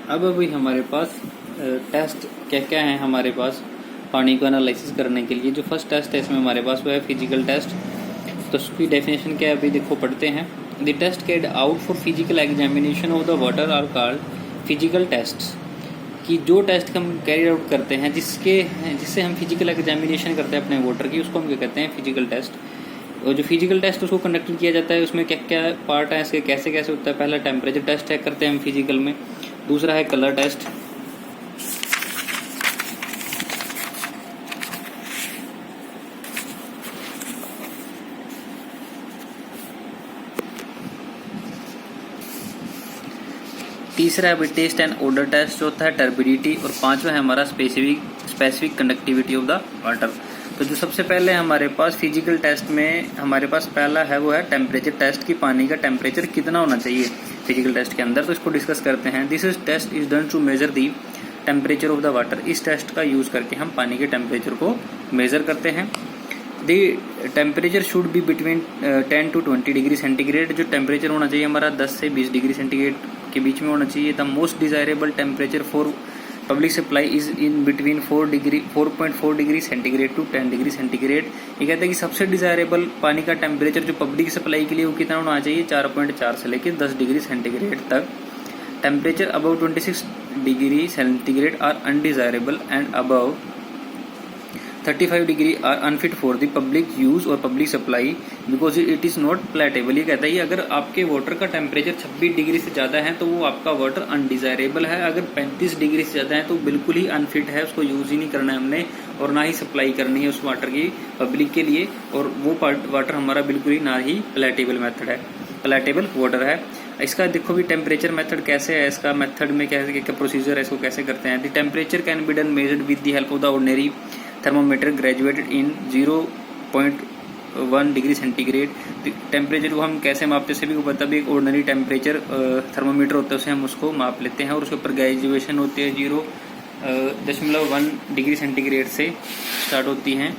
अब अभी हमारे पास टेस्ट क्या क्या है हमारे पास पानी को एनालिसिस करने के लिए। जो फर्स्ट टेस्ट है इसमें हमारे पास वो है फिजिकल टेस्ट। तो उसकी डेफिनेशन क्या है अभी देखो पढ़ते हैं। The test carried out for physical examination of the water are called physical tests. कि जो टेस्ट हम कैरी आउट करते हैं जिससे हम फिजिकल एग्जामिनेशन करते हैं अपने वाटर की, उसको हम क्या कहते हैं फिजिकल टेस्ट। और जो फिजिकल टेस्ट उसको कंडक्ट किया जाता है उसमें क्या क्या पार्ट है इसके, कैसे कैसे होता है। पहला टेम्परेचर टेस्ट चेक करते हैं हम फिजिकल में, दूसरा है कलर टेस्ट, तीसरा है टेस्ट एंड ओडर टेस्ट, चौथा है टर्बिडिटी, और पांचवा है हमारा specific conductivity of the water. तो जो सबसे पहले हमारे पास फिजिकल टेस्ट में हमारे पास पहला है वो है टेम्परेचर टेस्ट की पानी का टेम्परेचर कितना होना चाहिए फिजिकल टेस्ट के अंदर। तो इसको डिस्कस करते हैं। This is test is done to measure the temperature of the water. इस टेस्ट का यूज करके हम पानी के टेम्परेचर को मेजर करते हैं। The temperature should be between 10 to 20 degree centigrade. जो टेम्परेचर होना चाहिए हमारा 10 से 20 डिग्री सेंटीग्रेड के बीच में होना चाहिए। The most desirable temperature for public supply is in between 4.4 degree centigrade to 10 degree centigrade. ये कहते हैं कि सबसे डिजायरेबल पानी का टेम्परेचर जो पब्लिक सप्लाई के लिए वो कितना होना चाहिए 4.4 से लेकर 10 डिग्री सेंटीग्रेड तक। Temperature above 26 degree centigrade are undesirable and above 35 degree are unfit for the public use और public supply because it is not potable. ये कहता है कि अगर आपके वाटर का टेम्परेचर 26 डिग्री से ज़्यादा है तो वो आपका वाटर अनडिजायरेबल है। अगर 35 डिग्री से ज़्यादा है तो बिल्कुल ही अनफिट है, उसको यूज़ ही नहीं करना है हमने और ना ही सप्लाई करनी है उस वाटर की पब्लिक के लिए। और वो वाटर हमारा बिल्कुल ही ना ही प्लेटेबल मेथड है, प्लेटेबल वाटर है। इसका देखो भी टेम्परेचर मेथड कैसे है, इसका मेथड में कैसे क्या प्रोसीजर है, इसको कैसे करते हैं। The temperature can be done measured with the help of the ordinary thermometer graduated in 0.1 degree centigrade. Temperature को हम कैसे मापते हैं सभी को पता भी, एक ऑर्डिनरी टेम्परेचर थर्मोमीटर होता है उसे हम उसको माप लेते हैं और उसके ऊपर ग्रेजुएशन होती है 0.1 डिग्री सेंटीग्रेड से स्टार्ट होती हैं।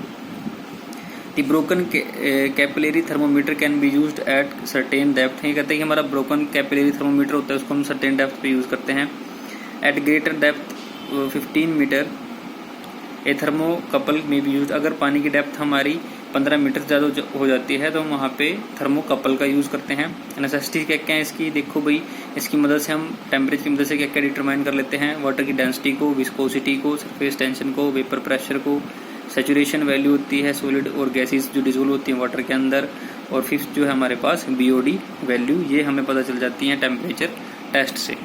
The broken capillary thermometer can be used at certain depth. ये कहते हैं कि हमारा ब्रोकन कैपिलरी थर्मोमीटर होता है उसको हम सर्टेन डेप्थ पे यूज करते हैं। एट ग्रेटर डेप्थ 15 मीटर ए थर्मोकपल में भी यूज। अगर पानी की डेप्थ हमारी 15 मीटर ज़्यादा हो जाती है तो हम वहाँ पे थर्मोकपल का यूज़ करते हैं। नेसेसिटी क्या क्या है इसकी, देखो भाई इसकी मदद से हम टेम्परेचर की मदद से क्या क्या डिटरमाइन कर लेते हैं। वाटर की डेंसिटी को, विस्कोसिटी को, सरफेस टेंशन को, वेपर प्रेशर को, सैचुरेशन वैल्यू होती है सॉलिड और गैसेस जो डिसोल्व होती हैं वाटर के अंदर, और फिफ्थ जो है हमारे पास BOD वैल्यू, ये हमें पता चल जाती है टेम्परेचर टेस्ट से।